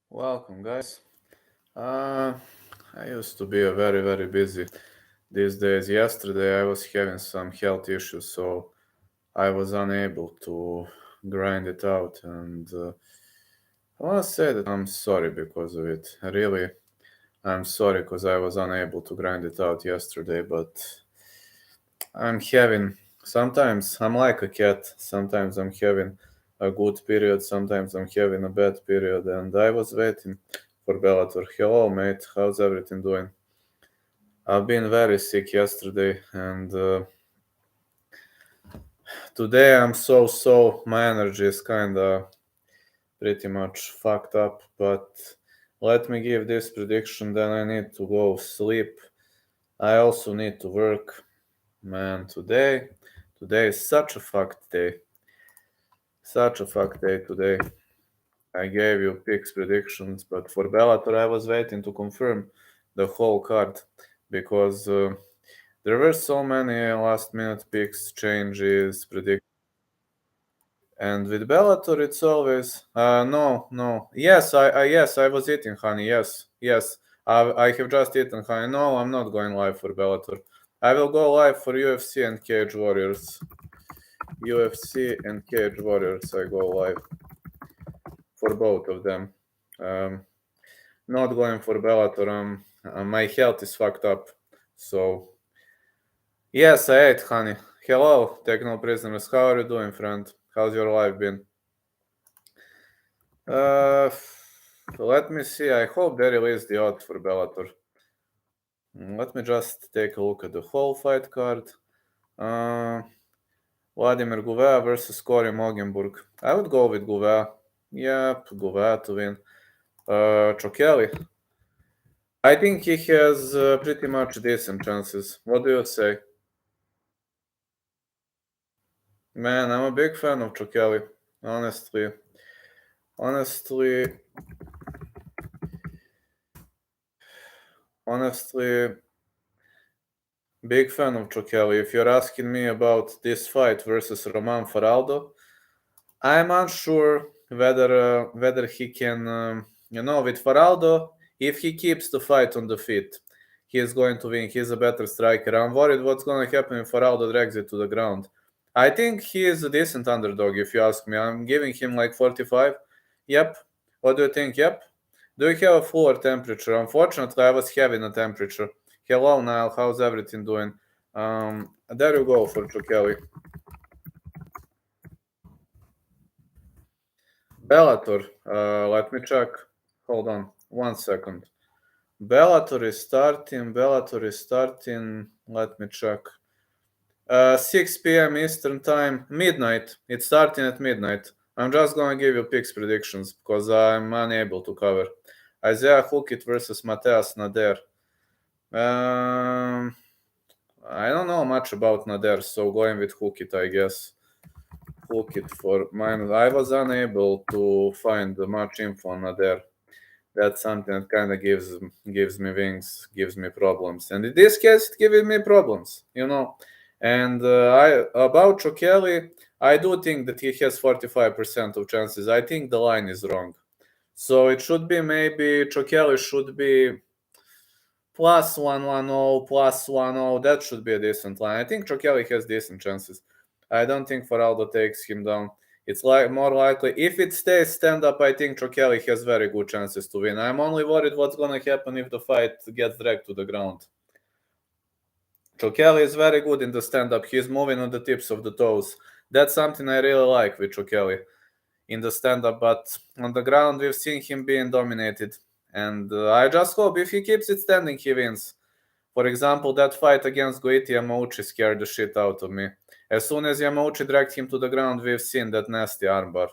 Welcome, guys. I used to be a very busy these days. Yesterday, I was having some health issues, so I was unable to grind it out. And I want to say that I'm sorry because of it. Really, I'm sorry because I was unable to grind it out yesterday. But sometimes I'm like a cat. Sometimes I'm having a good period, sometimes I'm having a bad period. And I was waiting for Bellator. Hello, mate. How's everything doing? I've been very sick yesterday, and today I'm so. My energy is kinda pretty much fucked up. But let me give this prediction. Then I need to go sleep. I also need to work. Man, today is such a fucked day. Such a fucked day today. I gave you picks predictions, but for Bellator I was waiting to confirm the whole card because there were so many last minute picks, changes, predictions. And with Bellator, it's always no. Yes, I was eating honey. Yes. I have just eaten honey. No, I'm not going live for Bellator. I will go live for UFC and Cage Warriors. UFC and Cage Warriors. I go live for both of them. Um, Not going for Bellator. My health is fucked up. So yes, I ate honey. Hello, Techno Prisoners. How are you doing, friend? How's your life been? Uh, Let me see. I hope they release the odds for Bellator. Let me just take a look at the whole fight card. Uh, Vladimir Gouveia versus Corey Mogenburg. I would go with Gouveia. Yep, Gouveia to win. Chokeli. I think he has pretty much decent chances. What do you say? Man, I'm a big fan of Chokeli. Honestly, honestly, honestly, big fan of Chokeli. If you're asking me about this fight versus Roman Faraldo, I'm unsure whether he can. With Faraldo, if he keeps the fight on the feet, he is going to win. He's a better striker. I'm worried what's going to happen if Faraldo drags it to the ground. I think he is a decent underdog, if you ask me. I'm giving him like 45. Yep. What do you think? Yep. Do you have a floor temperature? Unfortunately, I was having a temperature. Hello, Niall. How's everything doing? There you go for Chukeli. Bellator. Let me check. Hold on. 1 second. Bellator is starting. Let me check. 6 p.m. Eastern Time. Midnight. It's starting at midnight. I'm just going to give you picks predictions because I'm unable to cover. Isaiah Hukit versus Mateas Nader. Um, I don't know much about Nader, so going with Hukit, I guess. Hukit for mine. I was unable to find much info on Nader. That's something that kind of gives me wings, gives me problems, and in this case, it's giving me problems, And I about Chokeli, I do think that he has 45% of chances. I think the line is wrong, so it should be maybe Chokeli should be plus 110, plus 10. That should be a decent line. I think Chokeli has decent chances. I don't think Faraldo takes him down. It's like more likely if it stays stand up. I think Chokeli has very good chances to win. I'm only worried what's gonna happen if the fight gets dragged to the ground. Chokeli is very good in the stand up. He's moving on the tips of the toes. That's something I really like with Chokeli in the stand up. But on the ground, we've seen him being dominated. And I just hope if he keeps it standing, he wins. For example, that fight against Goiti Yamauchi scared the shit out of me. As soon as Yamauchi dragged him to the ground, we've seen that nasty armbar.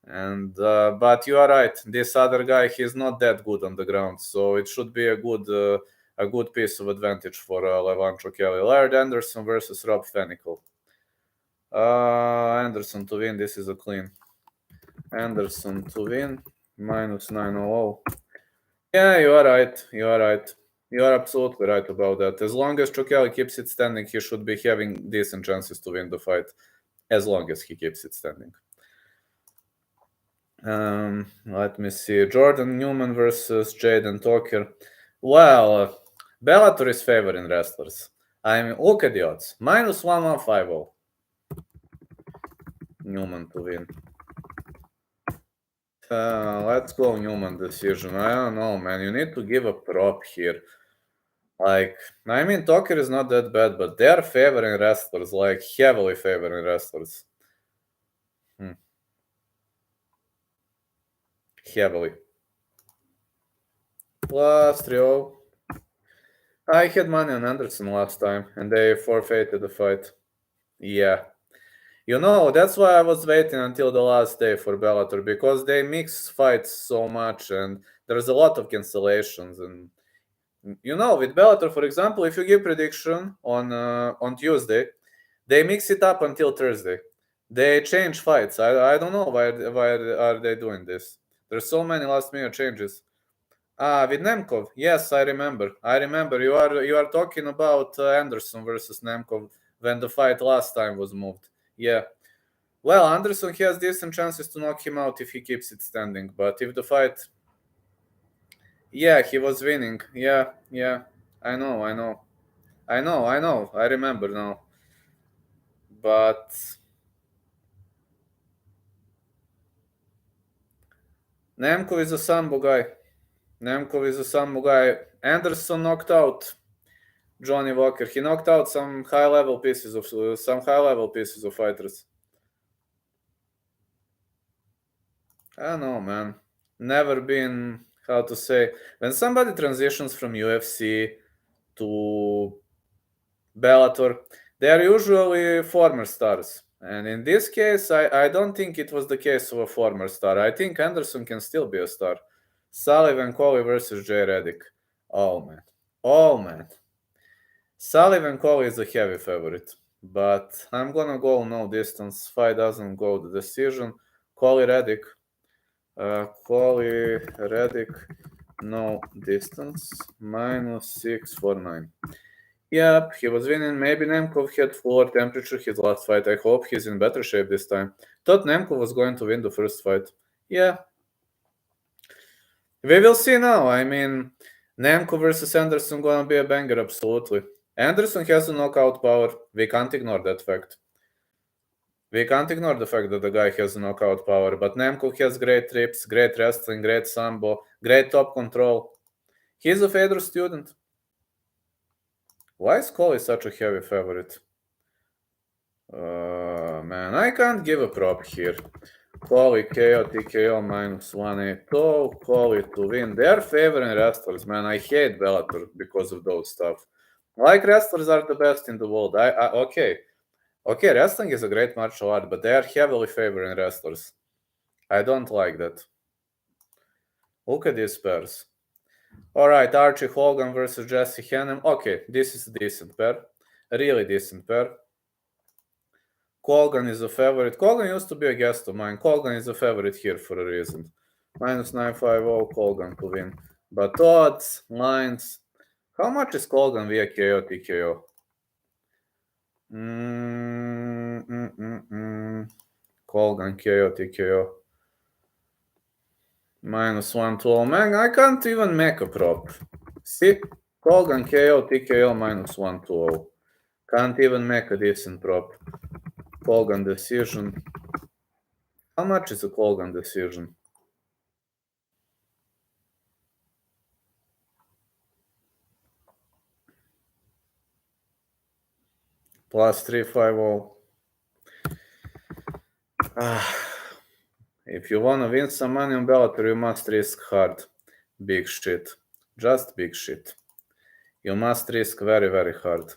And but you are right. This other guy, he's not that good on the ground, so it should be a good piece of advantage for Levancho Kelly. Laird Anderson versus Rob Fenikel. Anderson to win. This is a clean. Anderson to win. Minus 900. Yeah, you are right. You are right. You are absolutely right about that. As long as Chokeli keeps it standing, he should be having decent chances to win the fight. As long as he keeps it standing. Let me see. Jordan Newman versus Jaden Tucker. Well, Bellator is favoring wrestlers. I mean, look at the odds. Minus 1150. Newman to win. Let's go Newman decision. I don't know, man. You need to give a prop here. Like, I mean, Tucker is not that bad, but they're favoring wrestlers, like heavily favoring wrestlers. Heavily. Plus 3-0. I had money on Anderson last time, and they forfeited the fight. Yeah. You know, that's why I was waiting until the last day for Bellator, because they mix fights so much, and there's a lot of cancellations. And you know, with Bellator, for example, if you give prediction on Tuesday, they mix it up until Thursday. They change fights. I don't know why are they doing this. There's so many last minute changes. With Nemkov, yes, I remember. You are talking about Anderson versus Nemkov when the fight last time was moved. Yeah. Well, Anderson has decent chances to knock him out if he keeps it standing. But if the fight, yeah, he was winning. Yeah, yeah. I know. I remember now. But Nemkov is a sambo guy. Anderson knocked out Johnny Walker. He knocked out some high level pieces of fighters. I don't know, man. Never been, how to say, when somebody transitions from UFC to Bellator, they are usually former stars. And in this case, I don't think it was the case of a former star. I think Anderson can still be a star. Sullivan Coley versus Jay Reddick. Oh, man. Oh, man. Sullivan Coley is a heavy favorite. But I'm gonna go no distance. Fight doesn't go the decision. Coley Reddick. No distance. Minus 649. Yep, he was winning. Maybe Nemkov had floor temperature his last fight. I hope he's in better shape this time. Thought Nemkov was going to win the first fight. Yeah. We will see now. I mean, Nemkov versus Anderson gonna be a banger, absolutely. Anderson has a knockout power. We can't ignore that fact. We can't ignore the fact that the guy has knockout power, but Nemkov has great trips, great wrestling, great sambo, great top control. He's a Fedor student. Why is Coley such a heavy favorite? Man, I can't give a prop here. Coley KO, TKO minus 180. Coley to win. They're favoring wrestlers, man. I hate Bellator because of those stuff. Like, wrestlers are the best in the world. Okay, wrestling is a great martial art, but they are heavily favoring wrestlers. I don't like that. Look at these pairs. Alright, Archie Hogan versus Jesse Hennem. Okay, this is a decent pair. A really decent pair. Colgan is a favorite. Colgan used to be a guest of mine. Colgan is a favorite here for a reason. Minus 950, Colgan to win. But odds, lines. How much is Colgan via KO, TKO? Colgan KO, TKO. Minus 112. Man, I can't even make a prop. See? Colgan KO, TKO minus 112. Can't even make a decent prop. Colgan decision. How much is a Colgan decision? Plus 350. If you want to win some money on Bellator, you must risk hard. Big shit. Just big shit. You must risk very, very hard.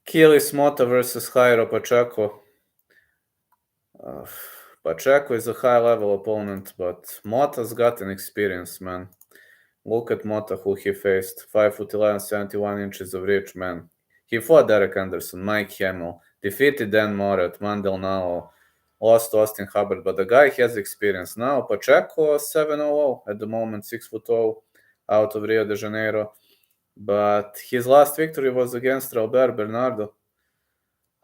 Kilis Mota versus Jairo Pacheco. Pacheco is a high-level opponent, but Mota's got an experience, man. Look at Mota, who he faced. 5'11", 71 inches of reach, man. He fought Derek Anderson, Mike Hamill, defeated Dan Morat, Mandel Nao, lost to Austin Hubbard, but the guy has experience. Now, Pacheco 7-0 at the moment, 6'0", out of Rio de Janeiro. But his last victory was against Robert Bernardo.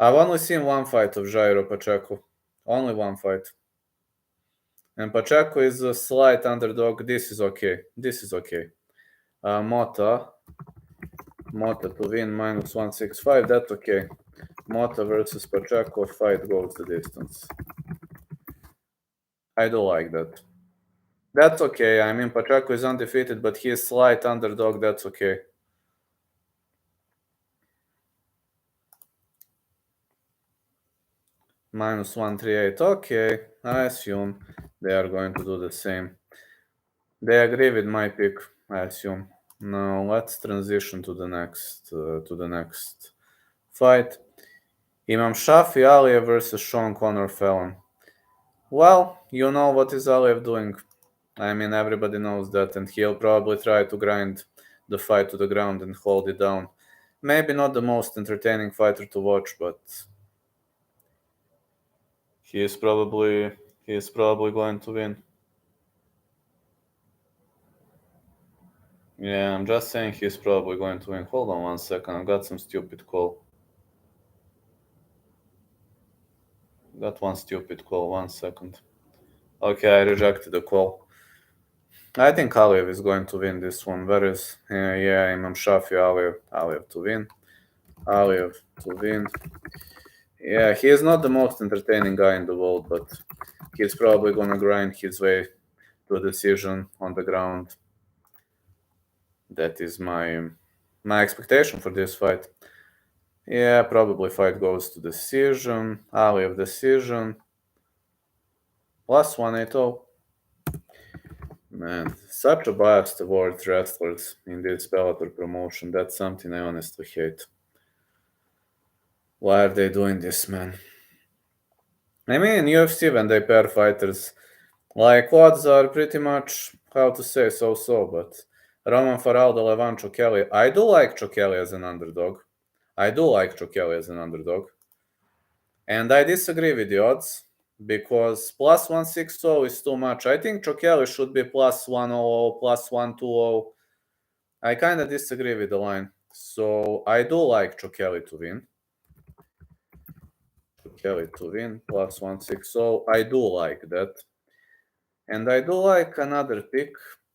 I've only seen one fight of Jairo Pacheco. Only one fight. And Pacheco is a slight underdog. This is okay. This is okay. Mota to win minus 165. That's okay. Mota versus Pacheco. Fight goes the distance. I do like that. That's okay. I mean, Pacheco is undefeated, but he is slight underdog. That's okay. Minus 138. Okay. I assume they are going to do the same. They agree with my pick, I assume. Now let's transition to the next fight. Imam Shafi Aliyev versus Sean Connor Fallon. Well, you know what is Aliyev doing. I mean, everybody knows that, and he'll probably try to grind the fight to the ground and hold it down. Maybe not the most entertaining fighter to watch, but he is probably going to win. Yeah, I'm just saying he's probably going to win. Hold on 1 second, I've got some stupid call. Got one stupid call, 1 second. Okay, I rejected the call. I think Aliyev is going to win this one. Where is... yeah, Imam Shafi, Aliyev to win. Aliyev to win. Yeah, he is not the most entertaining guy in the world, but he's probably gonna grind his way to a decision on the ground. That is my expectation for this fight. Yeah, probably fight goes to decision. Aliyev decision. Plus 180. Man, such a bias towards wrestlers in this Bellator promotion. That's something I honestly hate. Why are they doing this, man? I mean, in UFC, when they pair fighters, like, odds are pretty much, how to say, so-so, but Roman Faraldo, Levan Kelly, I do like Kelly as an underdog. And I disagree with the odds, because plus 160 is too much. I think Kelly should be plus 100, plus 120. I kind of disagree with the line. So I do like Kelly to win. Kelly to win, plus 160. I do like that. And I do like another pick.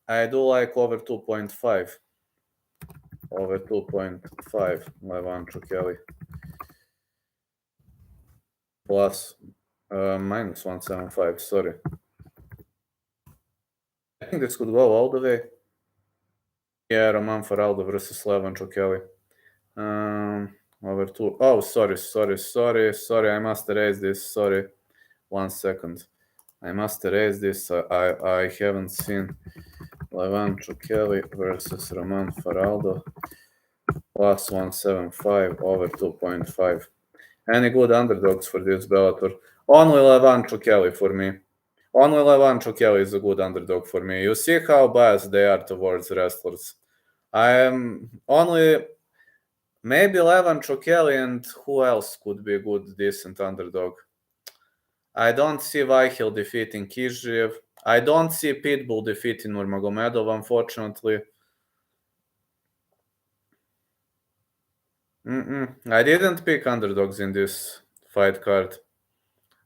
I do like over 2.5. Over 2.5. Levan Kelly. Plus minus 175. Sorry. I think this could go all the way. Yeah, Roman Faraldo versus Levan Kelly. Over 2. Oh, sorry. I must erase this. Sorry. 1 second. I must erase this. I haven't seen Levan Kelly versus Roman Faraldo. Plus 175 over 2.5. Any good underdogs for this Bellator? Only Levan Kelly for me. Only Levan Kelly is a good underdog for me. You see how biased they are towards wrestlers. I am only maybe Levan Kelly, and who else could be a good, decent underdog? I don't see Vaihil defeating Kizhiev. I don't see Pitbull defeating Nurmagomedov, unfortunately. I didn't pick underdogs in this fight card.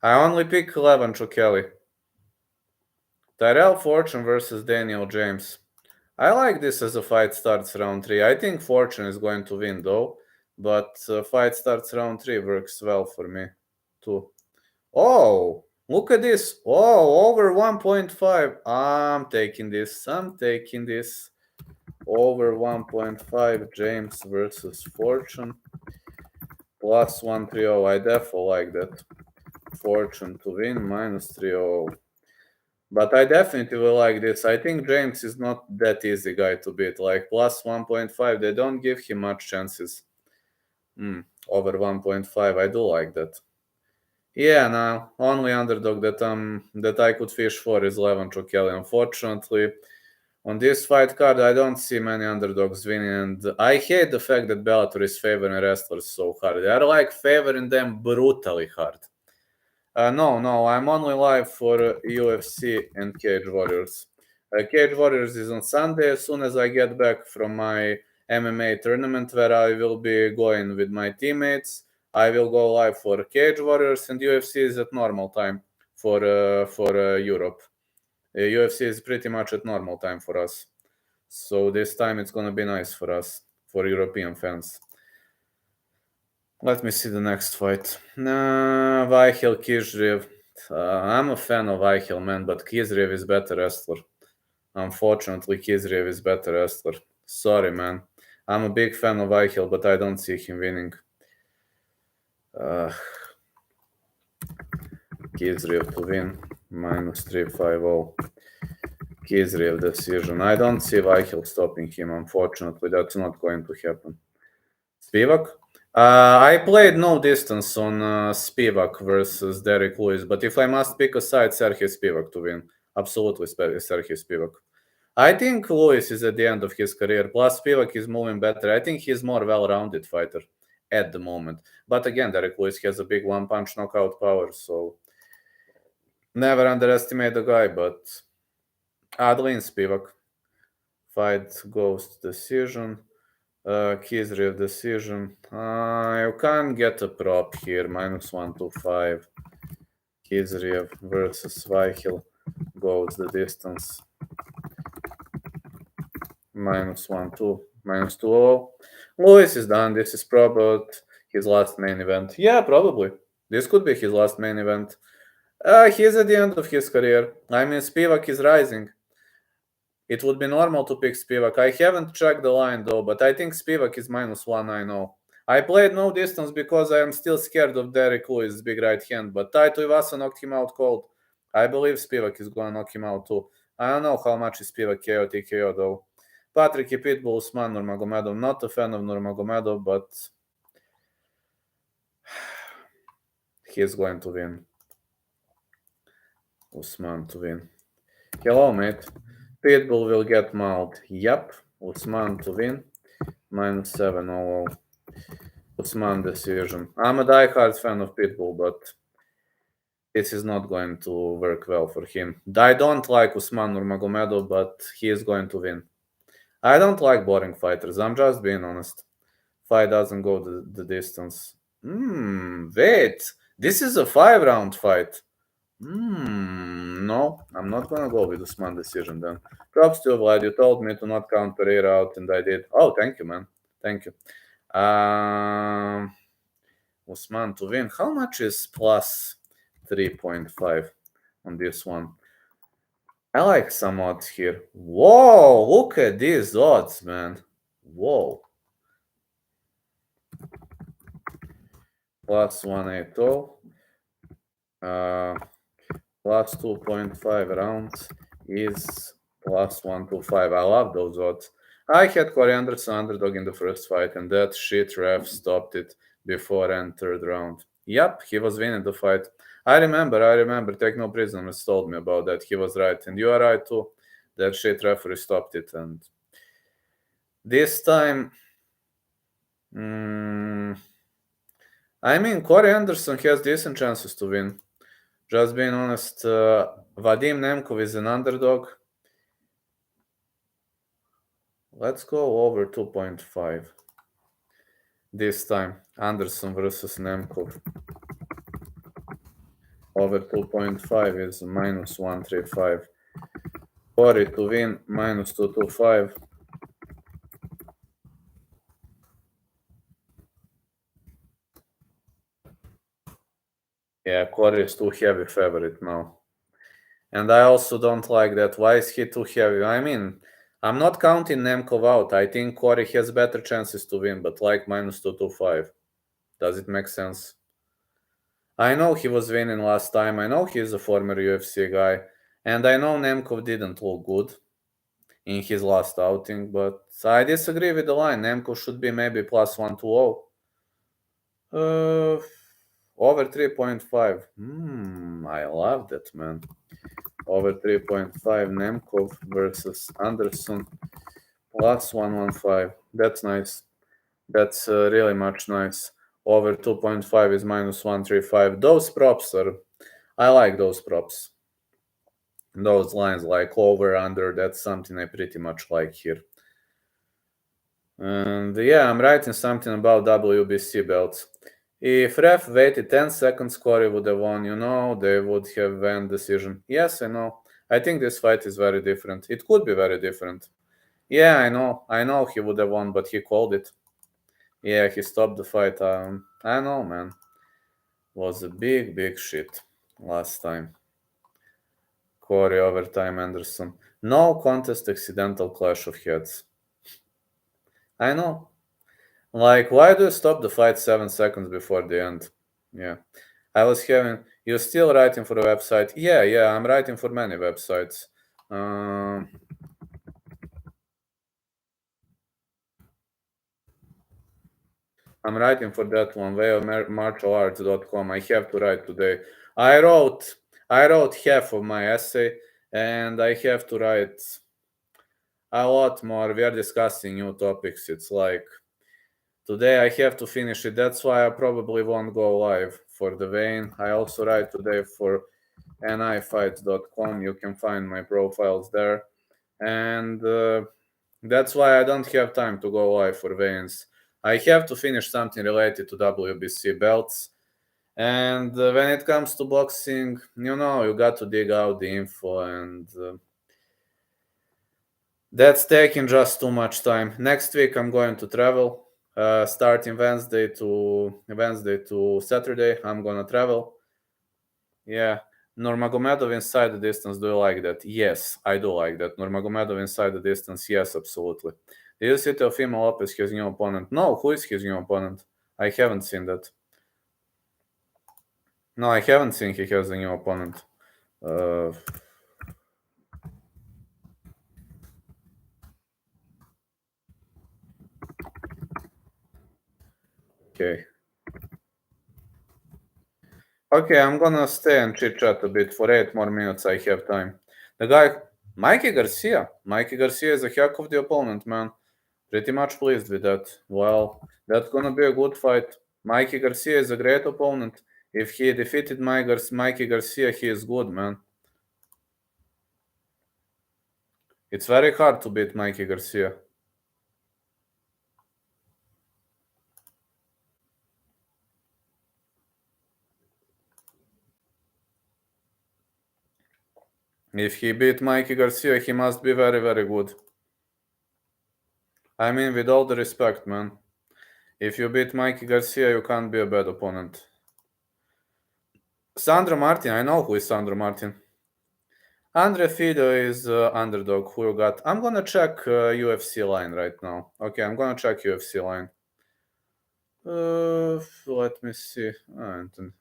I only pick Levan Kelly. Tyrell Fortune versus Daniel James. I like this as a fight starts round 3. I think Fortune is going to win though, but fight starts round 3 works well for me too. Oh, look at this. Oh, over 1.5. I'm taking this. Over 1.5 James versus Fortune. Plus 130. I definitely like that. Fortune to win minus 300. But I definitely like this. I think James is not that easy guy to beat. Like plus 1.5, they don't give him much chances. Over 1.5, I do like that. Yeah, no, only underdog that I could fish for is Levan Kelly. Unfortunately, on this fight card, I don't see many underdogs winning, and I hate the fact that Bellator is favoring wrestlers so hard. They are like favoring them brutally hard. No, I'm only live for UFC and Cage Warriors. Cage Warriors is on Sunday. As soon as I get back from my MMA tournament, where I will be going with my teammates, I will go live for Cage Warriors, and UFC is at normal time for Europe. UFC is pretty much at normal time for us. So this time it's gonna be nice for us, for European fans. Let me see the next fight. Vaihel Kizriev. I'm a fan of Vaihel, man, but Kizriev is better wrestler. Unfortunately, Kizriev is better wrestler. Sorry, man. I'm a big fan of Vaihel, but I don't see him winning. Kizriev to win, minus 350. Kizriev decision. I don't see Vaihel stopping him, unfortunately. That's not going to happen. Spivak? I played no distance on Spivak versus Derek Lewis, but if I must pick a side, Sergey Spivak to win. Absolutely Sergey Spivak. I think Lewis is at the end of his career, plus Spivak is moving better. I think he's more well-rounded fighter at the moment. But again, Derek Lewis has a big one-punch knockout power, so never underestimate the guy, but Adeline Spivak. Fight goes to decision. Kizriev decision. You can't get a prop here. Minus 125. Kizriev versus Vaihel goes the distance. Minus 1-2. Minus 2-0. Lewis is done. This is probably his last main event. Yeah, probably. This could be his last main event. He's at the end of his career. I mean, Spivak is rising. It would be normal to pick Spivak. I haven't checked the line though, but I think Spivak is minus 190. I played no distance because I am still scared of Derek Lewis' big right hand, but Taito Ivasa knocked him out cold. I believe Spivak is going to knock him out too. I don't know how much is Spivak KO TKO though. Patrick Pitbull, Usman Nurmagomedov. Not a fan of Nurmagomedov, but he's going to win. Usman to win. Hello, mate. Pitbull will get mauled. Yep. Usman to win. Minus 700. Usman decision. I'm a diehard fan of Pitbull, but this is not going to work well for him. I don't like Usman Nurmagomedov, but he is going to win. I don't like boring fighters. I'm just being honest. Fight doesn't go the distance. Wait. This is a 5-round fight. No, I'm not gonna go with Usman decision then. Props to you, Vlad. You told me to not count Pereira out, and I did. Oh, thank you, man. Thank you. Usman to win. How much is plus 3.5 on this one? I like some odds here. Whoa, look at these odds, man. Whoa. Plus 180. Plus 2.5 rounds is plus 125. I love those odds. I had Corey Anderson underdog in the first fight, and that shit ref stopped it before and third round. Yep, he was winning the fight. I remember. Take no prisoners told me about that. He was right, and you are right too. That shit referee stopped it, and this time, I mean, Corey Anderson has decent chances to win. Just being honest, Vadim Nemkov is an underdog. Let's go over 2.5. This time, Anderson versus Nemkov. Over 2.5 is minus 135. Corey to win, minus 225. Yeah, Corey is too heavy favorite now. And I also don't like that. Why is he too heavy? I mean, I'm not counting Nemkov out. I think Corey has better chances to win, but like minus 225. Does it make sense? I know he was winning last time. I know he's a former UFC guy. And I know Nemkov didn't look good in his last outing, but I disagree with the line. Nemkov should be maybe plus 120. Over 3.5. I love that, man. Over 3.5 Nemkov versus Anderson plus 115. That's nice. That's really much nice. Over 2.5 is minus 135. Those props are, I like those props. Those lines like over, under, that's something I pretty much like here. And yeah, I'm writing something about WBC belts. If ref waited 10 seconds, Corey would have won. They would have won decision. Yes, I know. I think this fight is very different. It could be very different. Yeah, I know. I know he would have won, but he called it. Yeah, he stopped the fight. I know, man. Was a big, big shit last time. Corey overtime Anderson. No contest, accidental clash of heads. I know. Like, why do you stop the fight 7 seconds before the end? Yeah. I was having. You're still writing for a website? Yeah, I'm writing for many websites. I'm writing for that one, wayofmartialarts.com. I have to write today. I wrote half of my essay, and I have to write a lot more. We are discussing new topics. It's like today I have to finish it. That's why I probably won't go live for the vein. I also write today for nifights.com. You can find my profiles there. And that's why I don't have time to go live for veins. I have to finish something related to WBC belts. And when it comes to boxing, you got to dig out the info, and that's taking just too much time. Next week I'm going to travel. Starting Wednesday to Saturday, I'm gonna travel. Yeah. Nurmagomedov inside the distance, do you like that? Yes, I do like that. Nurmagomedov inside the distance, yes, absolutely. Did you see Teofimo Lopez, his new opponent? No, who is his new opponent? I haven't seen that. No, I haven't seen he has a new opponent. Okay. Okay, I'm gonna stay and chit chat a bit for 8 more minutes. I have time. The guy, Mikey Garcia. Mikey Garcia is a heck of the opponent, man. Pretty much pleased with that. Well, that's gonna be a good fight. Mikey Garcia is a great opponent. If he defeated Mikey Garcia, he is good, man. It's very hard to beat Mikey Garcia. If he beat Mikey Garcia, he must be very, very good. I mean, with all the respect, man. If you beat Mikey Garcia, you can't be a bad opponent. Sandro Martin, I know who is Sandro Martin. Andre Fido is underdog. Who you got? I'm gonna check UFC line right now. Okay, I'm gonna check UFC line. Let me see.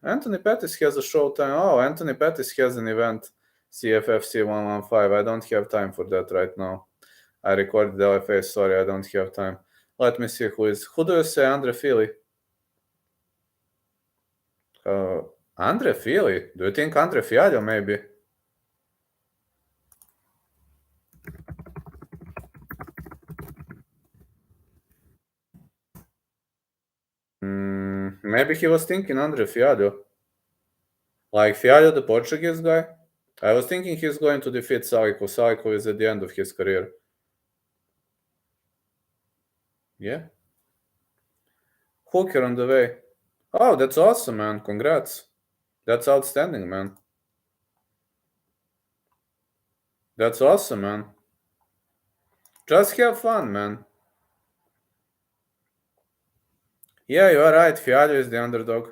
Anthony Pettis has a showtime. Oh, Anthony Pettis has an event. CFFC 115. I don't have time for that right now. I recorded the LFA. Sorry, I don't have time. Let me see who is. Who do you say? Andre Fili? Andre Fili? Do you think Andre Fialho maybe? Maybe he was thinking Andre Fialho. Like Fialho, the Portuguese guy? I was thinking he's going to defeat Salico. Salico is at the end of his career. Yeah. Hooker on the way. Oh, that's awesome, man. Congrats. That's outstanding, man. That's awesome, man. Just have fun, man. Yeah, you are right. Fialho is the underdog.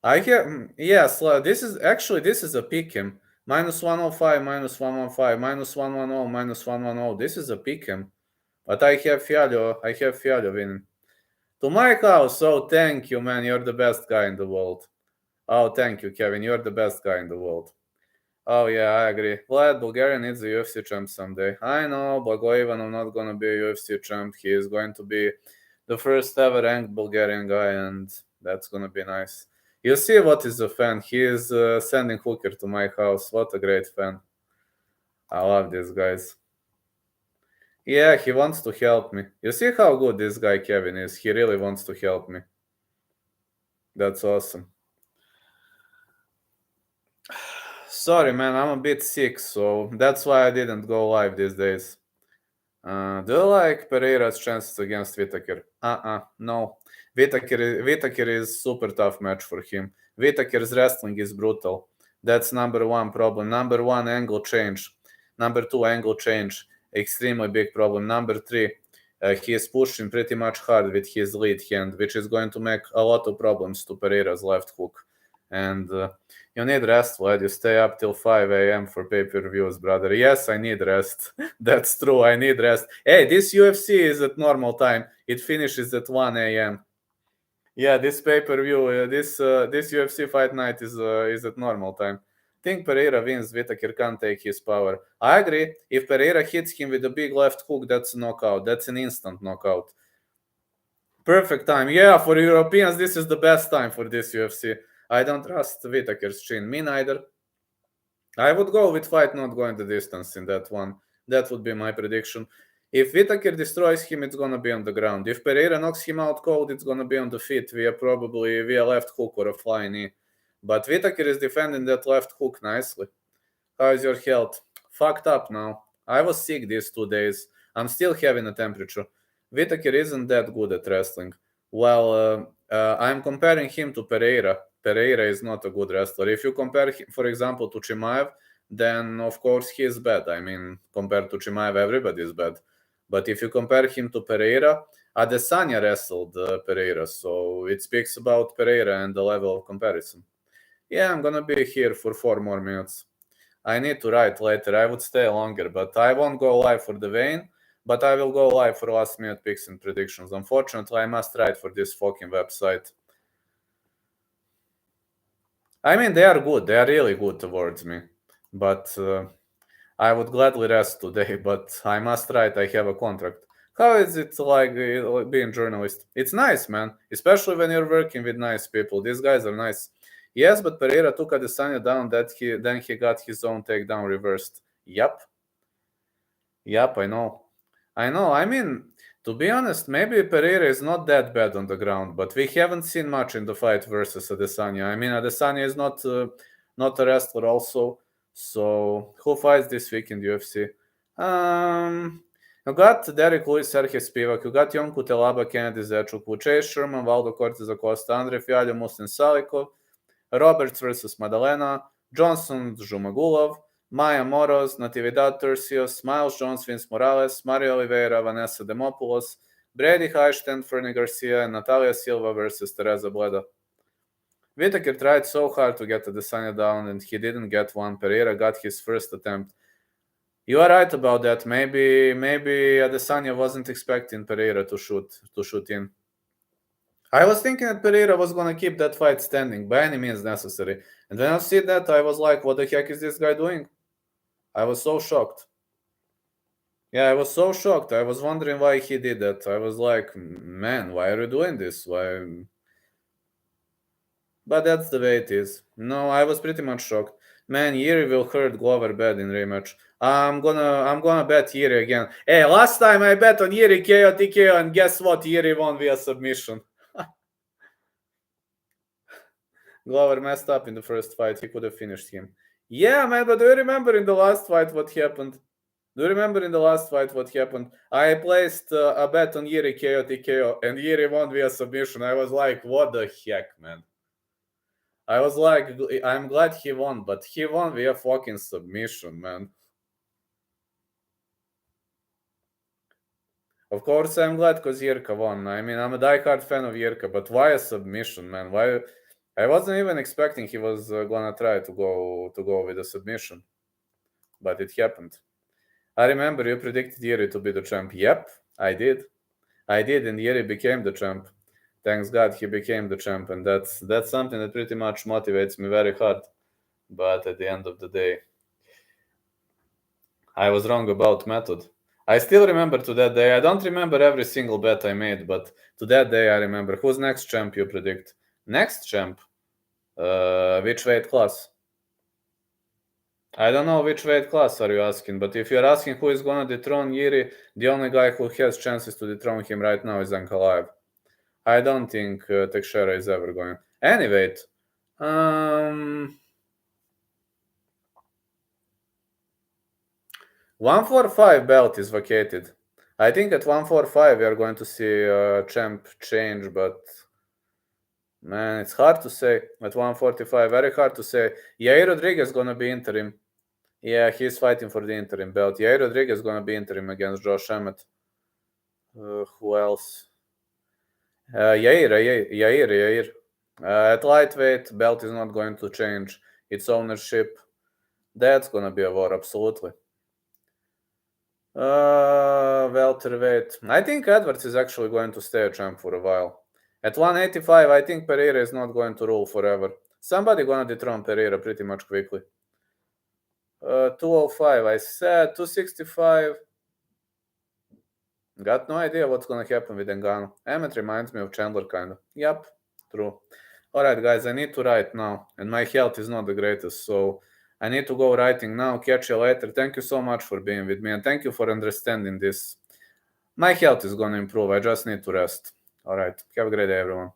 I have yes. This is a pick him. Minus 105, minus 115, minus 110, minus 110. This is a pick him. But I have Fialho winning. To my house. Oh, thank you, man. You're the best guy in the world. Oh, thank you, Kevin. You're the best guy in the world. Oh, yeah, I agree. Vlad Bulgarian needs a UFC champ someday. I know, Blago Ivanov not gonna be a UFC champ. He is going to be the first ever ranked Bulgarian guy, and that's gonna be nice. You see what is a fan. He is sending Hooker to my house. What a great fan. I love these guys. Yeah, he wants to help me. You see how good this guy Kevin is? He really wants to help me. That's awesome. Sorry, man, I'm a bit sick, so that's why I didn't go live these days. Do you like Pereira's chances against Whittaker? No. Whittaker is super tough match for him. Whittaker's wrestling is brutal. That's number one problem. Number one, angle change. Number two, angle change. Extremely big problem. Number three, he is pushing pretty much hard with his lead hand, which is going to make a lot of problems to Pereira's left hook. And you need rest, lad. You stay up till 5 a.m. for pay-per-views, brother. Yes, I need rest. That's true. I need rest. Hey, this UFC is at normal time. It finishes at 1 a.m. Yeah, this pay-per-view, this UFC fight night is at normal time. Think Pereira wins. Whittaker can't take his power. I agree. If Pereira hits him with a big left hook, that's a knockout. That's an instant knockout. Perfect time. Yeah, for Europeans, this is the best time for this UFC. I don't trust Whittaker's chin. Me neither. I would go with fight not going the distance in that one. That would be my prediction. If Whittaker destroys him, it's gonna be on the ground. If Pereira knocks him out cold, it's gonna be on the feet via left hook or a flying knee. But Whittaker is defending that left hook nicely. How is your health? Fucked up now. I was sick these 2 days. I'm still having a temperature. Whittaker isn't that good at wrestling. Well, I'm comparing him to Pereira. Pereira is not a good wrestler. If you compare him, for example, to Chimaev, then of course he is bad. I mean, compared to Chimaev, everybody is bad. But if you compare him to Pereira, Adesanya wrestled Pereira, so it speaks about Pereira and the level of comparison. Yeah, I'm gonna be here for 4 more minutes. I need to write later. I would stay longer, but I won't go live for the vein. But I will go live for last minute picks and predictions. Unfortunately, I must write for this fucking website. I mean, they are good. They are really good towards me. But I would gladly rest today, but I must write. I have a contract. How is it like being journalist? It's nice, man. Especially when you're working with nice people. These guys are nice. Yes, but Pereira took Adesanya down. Then he got his own takedown reversed. Yep, I know. I mean, to be honest, maybe Pereira is not that bad on the ground, but we haven't seen much in the fight versus Adesanya. I mean, Adesanya is not a wrestler also. So who fights this week in the UFC? You got Derek Lewis, Sergey Spivak, you got Jon Kutelaba, Kennedy Zechuk, Chase Sherman, Valdo Cortez Acosta, Andre Fialho, Muslim Salikov, Roberts versus Madalena, Johnson Zhumagulov, Maya Moros, Natividad Turcios, Miles Jones, Vince Morales, Mario Oliveira, Vanessa Demopoulos, Brady Heichten, Fernie Garcia, and Natalia Silva versus Teresa Bleda. Whittaker tried so hard to get Adesanya down, and he didn't get one. Pereira got his first attempt. You are right about that. Maybe Adesanya wasn't expecting Pereira to shoot in. I was thinking that Pereira was gonna keep that fight standing by any means necessary. And when I see that, I was like, what the heck is this guy doing? I was so shocked. Yeah, I was so shocked. I was wondering why he did that. I was like, man, why are you doing this? Why? But that's the way it is. No, I was pretty much shocked. Man, Yuri will hurt Glover bad in rematch. I'm gonna bet Yuri again. Hey, last time I bet on Yuri KO TKO, and guess what? Yuri won via submission. Glover messed up in the first fight. He could have finished him. Yeah, man, but do you remember in the last fight what happened? I placed a bet on Yuri KO TKO, and Yuri won via submission. I was like, what the heck, man? I was like, I'm glad he won, but he won via fucking submission, man. Of course, I'm glad because Jirka won. I mean, I'm a diehard fan of Jirka, but why a submission, man? Why? I wasn't even expecting he was gonna try to go with a submission, but it happened. I remember you predicted Yuri to be the champ. Yep, I did, and Yuri became the champ. Thanks God he became the champ, and that's something that pretty much motivates me very hard. But at the end of the day, I was wrong about method. I still remember to that day. I don't remember every single bet I made, but to that day I remember. Who's next champ you predict? Next champ? Which weight class? I don't know which weight class are you asking, but if you're asking who is gonna dethrone Yuri, the only guy who has chances to dethrone him right now is Ankalaev. I don't think Teixeira is ever going. Anyway, 145 belt is vacated. I think at 145 we are going to see a champ change, but man, it's hard to say. At 145, very hard to say. Yair Rodriguez gonna be interim. Yeah, he's fighting for the interim belt. Yair Rodriguez gonna be interim against Josh Emmett. Who else? Yair. At lightweight, belt is not going to change its ownership. That's gonna be a war, absolutely. Welterweight. I think Edwards is actually going to stay a champ for a while. At 185, I think Pereira is not going to rule forever. Somebody gonna dethrone Pereira pretty much quickly. 205, I said. 265. Got no idea what's gonna happen with Ngannou. Emmett reminds me of Chandler, kinda. Yep, true. Alright, guys, I need to write now, and my health is not the greatest, so I need to go writing now. Catch you later. Thank you so much for being with me, and thank you for understanding this. My health is gonna improve. I just need to rest. Alright, have a great day, everyone.